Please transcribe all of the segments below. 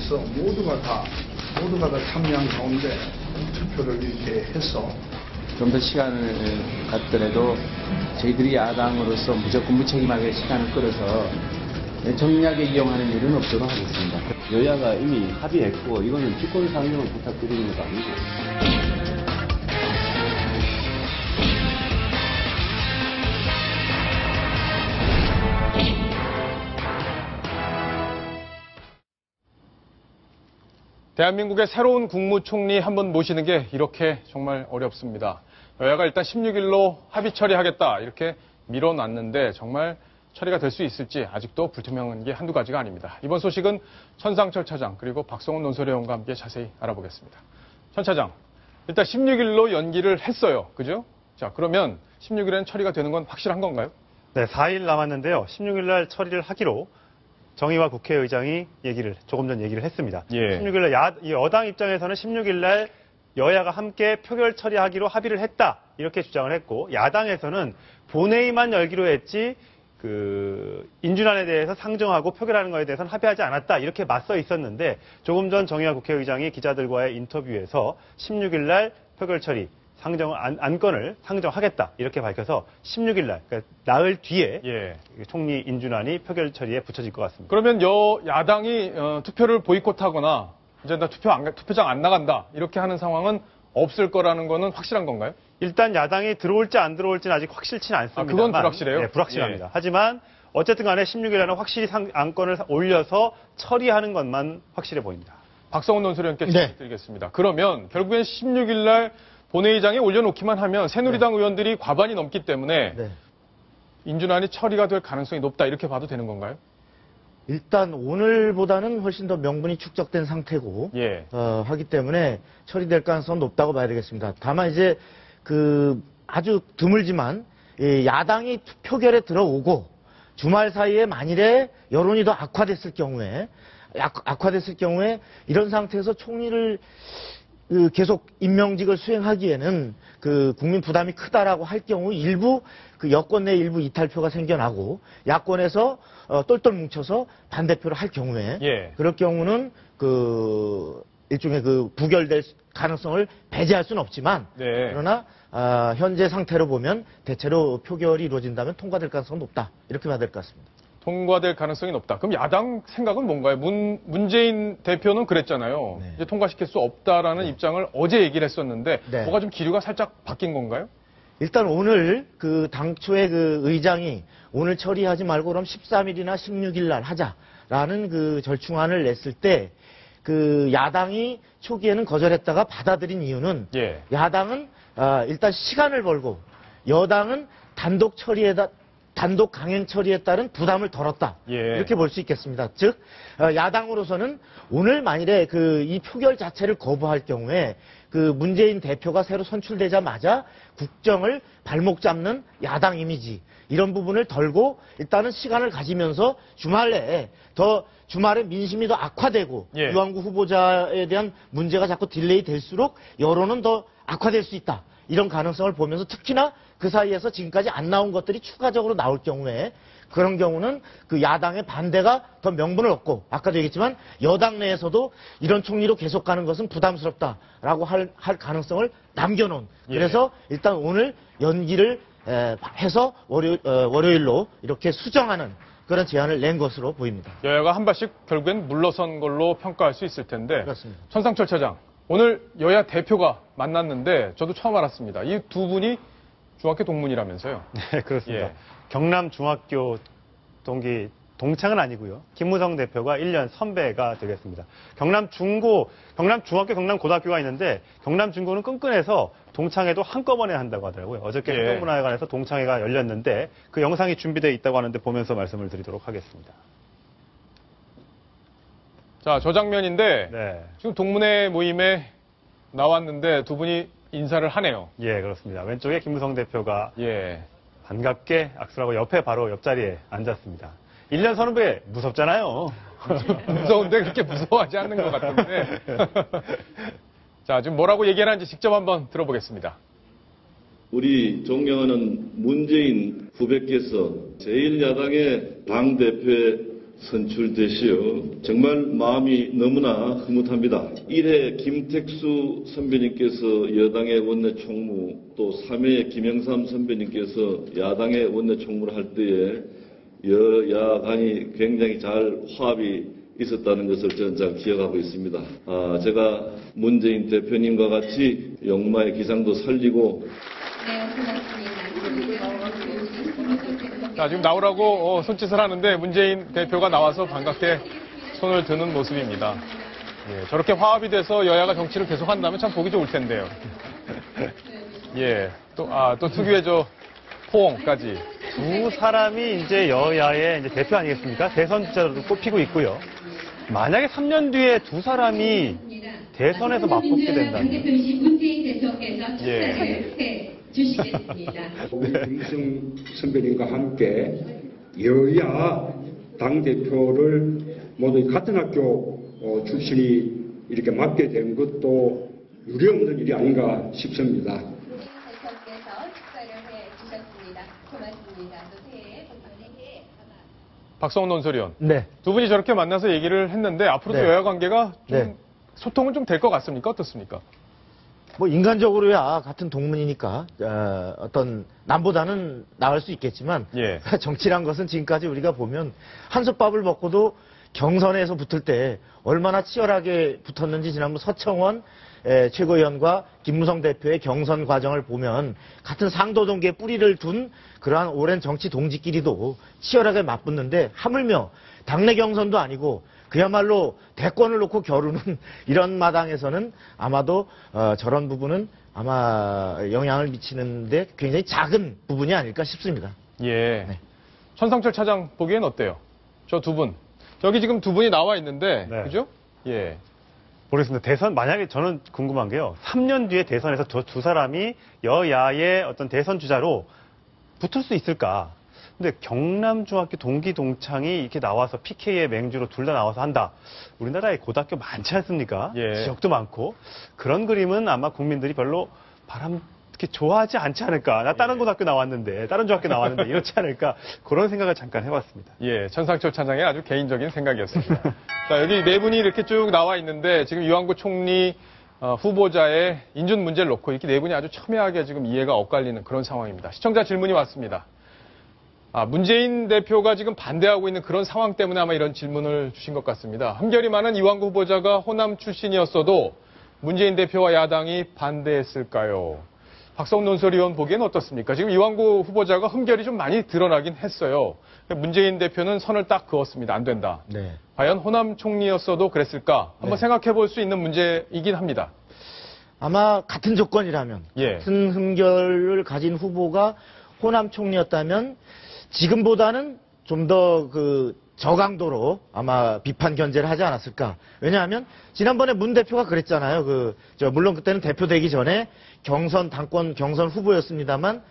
해서 모두가 다 참여한 가운데 투표를 이렇게 해서 좀 더 시간을 갖더라도 저희들이 야당으로서 무조건 무책임하게 시간을 끌어서 정략에 이용하는 일은 없도록 하겠습니다. 여야가 이미 합의했고 이거는 직권 상정을 부탁드리는 것도 아니고. 대한민국의 새로운 국무총리 한 번 모시는 게 이렇게 정말 어렵습니다. 여야가 일단 16일로 합의 처리하겠다 이렇게 밀어놨는데 정말 처리가 될 수 있을지 아직도 불투명한 게 한두 가지가 아닙니다. 이번 소식은 천상철 차장 그리고 박성훈 논설위원과 함께 자세히 알아보겠습니다. 천 차장, 일단 16일로 연기를 했어요. 그죠? 자, 그러면 16일에는 처리가 되는 건 확실한 건가요? 네, 4일 남았는데요. 16일 날 처리를 하기로 정의화 국회의장이 조금 전 얘기를 했습니다. 예. 16일 날 여당 입장에서는 16일 날 여야가 함께 표결 처리하기로 합의를 했다. 이렇게 주장을 했고, 야당에서는 본회의만 열기로 했지, 인준안에 대해서 상정하고 표결하는 것에 대해서는 합의하지 않았다. 이렇게 맞서 있었는데, 조금 전 정의화 국회의장이 기자들과의 인터뷰에서 16일 날 표결 처리, 안건을 상정하겠다. 이렇게 밝혀서 16일 날, 그러니까 나흘 뒤에 총리 인준안이 표결 처리에 붙여질 것 같습니다. 그러면 야당이 투표를 보이콧하거나 이제 나 투표장 안 나간다 이렇게 하는 상황은 없을 거라는 거는 확실한 건가요? 일단 야당이 들어올지 안 들어올지는 아직 확실치는 않습니다. 그건 불확실해요? 네, 불확실합니다. 하지만 어쨌든 간에 16일에는 확실히 안건을 올려서 처리하는 것만 확실해 보입니다. 박성훈 논설위원께 질문드리겠습니다. 그러면 결국엔 16일 날 본회의장에 올려놓기만 하면 새누리당 의원들이 과반이 넘기 때문에 인준안이 처리가 될 가능성이 높다 이렇게 봐도 되는 건가요? 일단 오늘보다는 훨씬 더 명분이 축적된 상태고 하기 때문에 처리될 가능성은 높다고 봐야 되겠습니다. 다만 이제 아주 드물지만 야당이 표결에 들어오고 주말 사이에 만일에 여론이 더 악화됐을 경우에 이런 상태에서 총리를 계속 임명직을 수행하기에는 국민 부담이 크다라고 할 경우 일부 여권 내 일부 이탈표가 생겨나고 야권에서 똘똘 뭉쳐서 반대표를 할 경우에 그럴 경우는 일종의 부결될 가능성을 배제할 수는 없지만 그러나 현재 상태로 보면 대체로 표결이 이루어진다면 통과될 가능성은 높다 이렇게 봐야 될 것 같습니다. 통과될 가능성이 높다. 그럼 야당 생각은 뭔가요? 문재인 대표는 그랬잖아요. 이제 통과시킬 수 없다라는 입장을 어제 얘기를 했었는데 뭐가 좀 기류가 살짝 바뀐 건가요? 일단 오늘 당초에 의장이 오늘 처리하지 말고 그럼 13일이나 16일 날 하자라는 절충안을 냈을 때 야당이 초기에는 거절했다가 받아들인 이유는 야당은 일단 시간을 벌고 여당은 단독 강행 처리에 따른 부담을 덜었다. 이렇게 볼 수 있겠습니다. 즉 야당으로서는 오늘 만일에 이 표결 자체를 거부할 경우에 문재인 대표가 새로 선출되자마자 국정을 발목 잡는 야당 이미지 이런 부분을 덜고 일단은 시간을 가지면서 주말에 민심이 더 악화되고 유한구 후보자에 대한 문제가 자꾸 딜레이 될수록 여론은 더 악화될 수 있다. 이런 가능성을 보면서 특히나 그 사이에서 지금까지 안 나온 것들이 추가적으로 나올 경우에 그런 경우는 야당의 반대가 더 명분을 얻고 아까도 얘기했지만 여당 내에서도 이런 총리로 계속 가는 것은 부담스럽다라고 할 가능성을 남겨놓은 그래서 일단 오늘 연기를 해서 월요일로 이렇게 수정하는 그런 제안을 낸 것으로 보입니다. 여야가 한 발씩 결국엔 물러선 걸로 평가할 수 있을 텐데 그렇습니다. 천상철 차장 오늘 여야 대표가 만났는데 저도 처음 알았습니다. 이 두 분이 중학교 동문이라면서요? 네, 그렇습니다. 경남 중학교 동창은 아니고요. 김무성 대표가 1년 선배가 되겠습니다. 경남 중학교, 경남 고등학교가 있는데 경남 중고는 끈끈해서 동창회도 한꺼번에 한다고 하더라고요. 어저께 행동문화회관에서 동창회가 열렸는데 그 영상이 준비되어 있다고 하는데 보면서 말씀을 드리도록 하겠습니다. 자, 저 장면인데 지금 동문회 모임에 나왔는데 두 분이 인사를 하네요. 예, 그렇습니다. 왼쪽에 김무성 대표가 반갑게 악수를 하고 옆에 바로 옆자리에 앉았습니다. 1년 선후배 무섭잖아요. 무서운데 그렇게 무서워하지 않는 것 같은데. 자, 지금 뭐라고 얘기하는지 직접 한번 들어보겠습니다. 우리 존경하는 문재인 후배께서 제1야당의 당대표에 선출되시어 정말 마음이 너무나 흐뭇합니다. 1회 김택수 선배님께서 여당의 원내 총무, 또 3회 김영삼 선배님께서 야당의 원내 총무를 할 때에 여야 간이 굉장히 잘 화합이 있었다는 것을 저는 잘 기억하고 있습니다. 제가 문재인 대표님과 같이 영마의 기상도 살리고 자, 지금 나오라고 손짓을 하는데 문재인 대표가 나와서 반갑게 손을 드는 모습입니다. 예, 저렇게 화합이 돼서 여야가 정치를 계속한다면 참 보기 좋을 텐데요. 예, 또 특유의 저 포옹까지. 두 사람이 이제 여야의 이제 대표 아니겠습니까? 대선 주자로 꼽히고 있고요. 만약에 3년 뒤에 두 사람이 대선에서 맞붙게 된다면. 문재인 대표께서 예. 해 주시겠습니다. 김승 선배님과 함께 여야 당대표를 모두 같은 학교 출신이 이렇게 맡게 된 것도 유례없는 일이 아닌가 싶습니다. 대표께서 축하를 해 주셨습니다. 고맙습니다. 또 새해 복만에 박성훈 논설위원. 네. 두 분이 저렇게 만나서 얘기를 했는데 앞으로도 네. 여야 관계가 좀 네. 소통은 좀 될 것 같습니까? 어떻습니까? 뭐 인간적으로야 같은 동문이니까 어떤 남보다는 나을 수 있겠지만 예. 정치란 것은 지금까지 우리가 보면 한솥밥을 먹고도 경선에서 붙을 때 얼마나 치열하게 붙었는지 지난번 서청원 최고위원과 김무성 대표의 경선 과정을 보면 같은 상도동계에 뿌리를 둔 그러한 오랜 정치 동지끼리도 치열하게 맞붙는데 하물며 당내 경선도 아니고 그야말로 대권을 놓고 겨루는 이런 마당에서는 아마도 저런 부분은 아마 영향을 미치는데 굉장히 작은 부분이 아닐까 싶습니다. 예. 네. 천상철 차장 보기엔 어때요? 저 두 분. 여기 지금 두 분이 나와 있는데, 네. 그죠? 예. 모르겠습니다. 대선, 만약에 저는 궁금한 게요. 3년 뒤에 대선에서 두 사람이 여야의 어떤 대선 주자로 붙을 수 있을까? 근데 경남중학교 동기 동창이 이렇게 나와서 PK의 맹주로 둘 다 나와서 한다. 우리나라에 고등학교 많지 않습니까? 예. 지역도 많고. 그런 그림은 아마 국민들이 별로 이렇게 좋아하지 않지 않을까. 나 다른 고등학교 나왔는데, 다른 중학교 나왔는데 이렇지 않을까. 그런 생각을 잠깐 해봤습니다. 예, 천상철 차장의 아주 개인적인 생각이었습니다. 자, 여기 네 분이 이렇게 쭉 나와 있는데 지금 유한구 총리 후보자의 인준 문제를 놓고 이렇게 네 분이 아주 첨예하게 지금 이해가 엇갈리는 그런 상황입니다. 시청자 질문이 왔습니다. 문재인 대표가 지금 반대하고 있는 그런 상황 때문에 아마 이런 질문을 주신 것 같습니다. 흠결이 많은 이완구 후보자가 호남 출신이었어도 문재인 대표와 야당이 반대했을까요? 박성훈 논설위원 보기엔 어떻습니까? 지금 이완구 후보자가 흠결이 좀 많이 드러나긴 했어요. 문재인 대표는 선을 딱 그었습니다. 안 된다. 네. 과연 호남 총리였어도 그랬을까? 한번 네. 생각해 볼 수 있는 문제이긴 합니다. 아마 같은 조건이라면 예. 같은 흠결을 가진 후보가 호남 총리였다면 지금보다는 좀 더 저강도로 아마 비판 견제를 하지 않았을까. 왜냐하면 지난번에 문 대표가 그랬잖아요. 물론 그때는 대표 되기 전에 당권 경선 후보였습니다만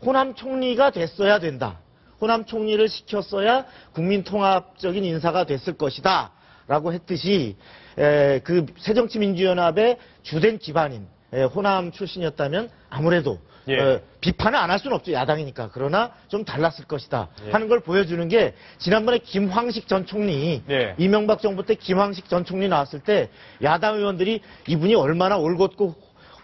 호남 총리가 됐어야 된다. 호남 총리를 시켰어야 국민 통합적인 인사가 됐을 것이다. 라고 했듯이 그 새정치민주연합의 주된 기반인 호남 출신이었다면 아무래도 예. 비판을 안 할 수는 없죠. 야당이니까. 그러나 좀 달랐을 것이다 하는 걸 보여주는 게 지난번에 김황식 전 총리 예. 이명박 정부 때 김황식 전 총리 나왔을 때 야당 의원들이 이분이 얼마나 올곧고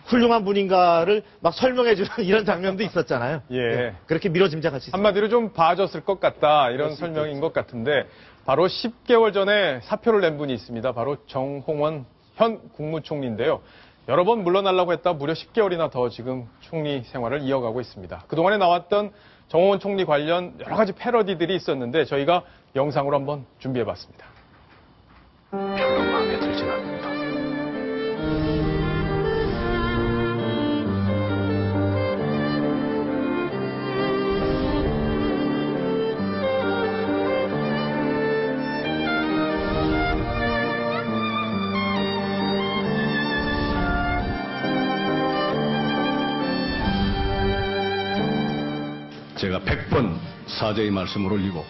훌륭한 분인가를 막 설명해주는 이런 장면도 있었잖아요. 예. 그렇게 미뤄짐작할 수 있습니다. 한마디로 좀 봐줬을 것 같다. 이런 설명인 것 같은데 바로 10개월 전에 사표를 낸 분이 있습니다. 바로 정홍원 현 국무총리인데요. 여러 번 물러나려고 했다 무려 10개월이나 더 지금 총리 생활을 이어가고 있습니다. 그동안에 나왔던 정홍원 총리 관련 여러 가지 패러디들이 있었는데 저희가 영상으로 한번 준비해봤습니다. 별로 마음에 들진 않는다. 제가 100번 사죄의 말씀을 올리고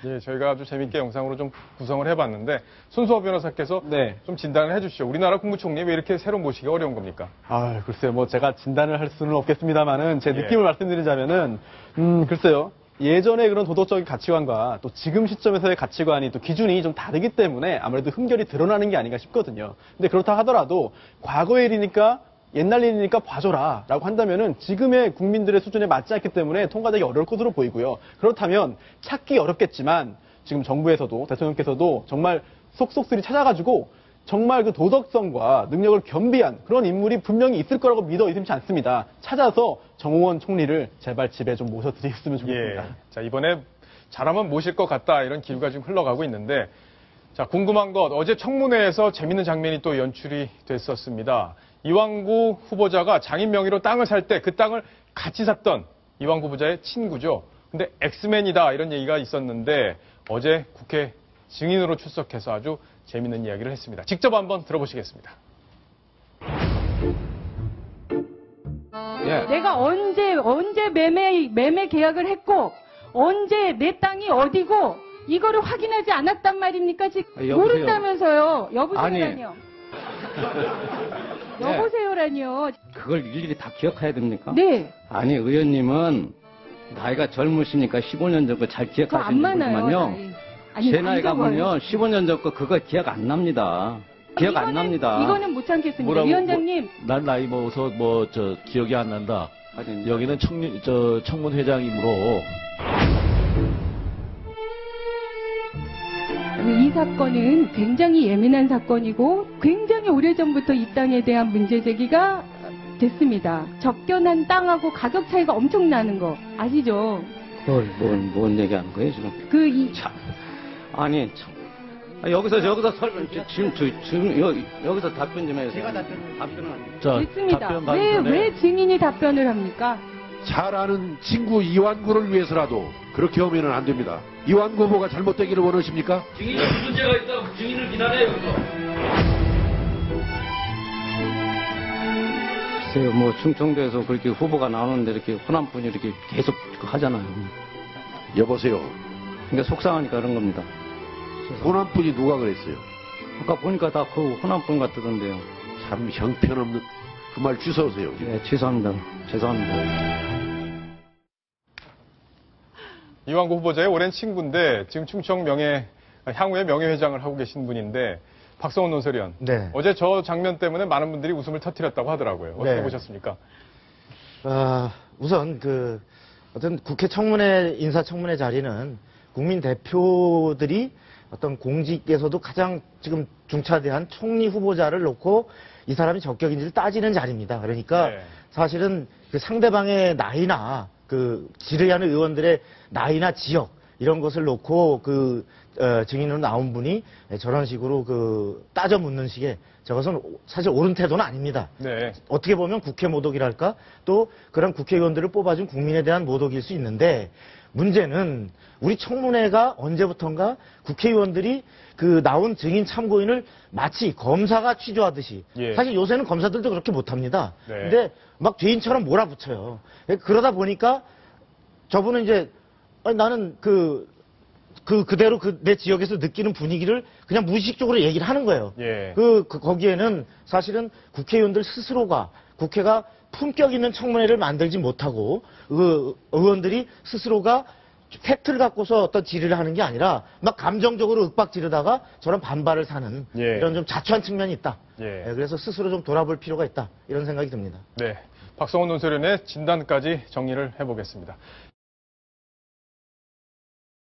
예, 저희가 아주 재밌게 영상으로 좀 구성을 해봤는데 손수호 변호사께서 네. 좀 진단을 해주시죠. 우리나라 국무총리 왜 이렇게 새로 모시기 어려운 겁니까? 아, 글쎄요. 뭐 제가 진단을 할 수는 없겠습니다만은 제 예. 느낌을 말씀드리자면은 글쎄요. 예전의 그런 도덕적인 가치관과 또 지금 시점에서의 가치관이 또 기준이 좀 다르기 때문에 아무래도 흠결이 드러나는 게 아닌가 싶거든요. 근데 그렇다 하더라도 과거의 일이니까 옛날 일이니까 봐줘라 라고 한다면은 지금의 국민들의 수준에 맞지 않기 때문에 통과되기 어려울 것으로 보이고요. 그렇다면 찾기 어렵겠지만 지금 정부에서도 대통령께서도 정말 속속들이 찾아가지고 정말 그 도덕성과 능력을 겸비한 그런 인물이 분명히 있을 거라고 믿어 의심치 않습니다. 찾아서 정홍원 총리를 제발 집에 좀 모셔드리겠으면 좋겠습니다. 예. 자, 이번에 잘하면 모실 것 같다 이런 기류가 지금 흘러가고 있는데 자, 궁금한 것 어제 청문회에서 재밌는 장면이 또 연출이 됐었습니다. 이완구 후보자가 장인 명의로 땅을 살 때 그 땅을 같이 샀던 이완구 후보자의 친구죠. 근데 엑스맨이다 이런 얘기가 있었는데 어제 국회 증인으로 출석해서 아주 재밌는 이야기를 했습니다. 직접 한번 들어보시겠습니다. 예. 내가 언제 매매 계약을 했고 언제 내 땅이 어디고 이거를 확인하지 않았단 말입니까? 지금 여보세요? 모른다면서요. 아니. 여보세요라뇨. 여보세요라뇨. 그걸 일일이 다 기억해야 됩니까? 네. 아니, 의원님은 나이가 젊으시니까 15년 전 거 잘 저 안 많아요. 기억하시는구만요. 나이. 아니, 제 나이가 안 적어요. 보면 15년 전 거 그거 기억 안 납니다. 기억 안 납니다. 이거는 못 참겠습니다. 뭐라고, 위원장님. 난 나이 먹어서 기억이 안 난다. 아니, 여기는 청문회장이므로. 이 사건은 굉장히 예민한 사건이고 굉장히 오래전부터 이 땅에 대한 문제 제기가 됐습니다. 접견한 땅하고 가격 차이가 엄청 나는 거 아시죠? 뭔 얘기하는 거예요, 지금? 참. 아니, 참. 여기서 설명, 여기서 답변 좀 해주세요. 제가 답변을 자, 됐습니다. 답변 받기 전에 왜 증인이 답변을 합니까? 잘 아는 친구 이완구를 위해서라도 그렇게 하면 안 됩니다. 이완구 후보가 잘못되기를 원하십니까? 증인이 문제가 있다고 증인을 비난해요, 여기서. 글쎄요, 뭐, 충청도에서 그렇게 후보가 나오는데 이렇게 호남 분이 이렇게 계속 하잖아요. 여보세요. 그러니까 속상하니까 그런 겁니다. 호남분이 누가 그랬어요? 아까 보니까 다 그 호남 분 같던데요. 참 형편없는 그 말 취소하세요. 네, 죄송합니다. 이완구 후보자의 오랜 친구인데 지금 충청 향후의 명예회장을 하고 계신 분인데 박성훈 논설위원. 네. 어제 저 장면 때문에 많은 분들이 웃음을 터뜨렸다고 하더라고요. 어떻게 네. 보셨습니까? 우선 어떤 국회 청문회, 인사청문회 자리는 국민 대표들이 어떤 공직에서도 가장 지금 중차대한 총리 후보자를 놓고 이 사람이 적격인지를 따지는 자리입니다. 그러니까 네. 사실은 그 상대방의 나이나 질의하는 의원들의 나이나 지역 이런 것을 놓고 증인으로 나온 분이 저런 식으로 따져 묻는 식의 저것은 사실 옳은 태도는 아닙니다. 네. 어떻게 보면 국회 모독이랄까 또 그런 국회의원들을 뽑아준 국민에 대한 모독일 수 있는데 문제는 우리 청문회가 언제부턴가 국회의원들이 나온 증인 참고인을 마치 검사가 취조하듯이 예. 사실 요새는 검사들도 그렇게 못합니다. 네. 근데 막 죄인처럼 몰아붙여요. 그러다 보니까 저분은 이제 나는 그대로 내 지역에서 느끼는 분위기를 그냥 무의식적으로 얘기를 하는 거예요. 예. 거기에는 사실은 국회의원들 스스로가 국회가 품격 있는 청문회를 만들지 못하고 의원들이 스스로가 팩트를 갖고서 어떤 질의를 하는 게 아니라 막 감정적으로 윽박 지르다가 저런 반발을 사는 예. 이런 좀 자초한 측면이 있다. 예. 그래서 스스로 좀 돌아볼 필요가 있다. 이런 생각이 듭니다. 네. 박성훈 논설위원의 진단까지 정리를 해보겠습니다.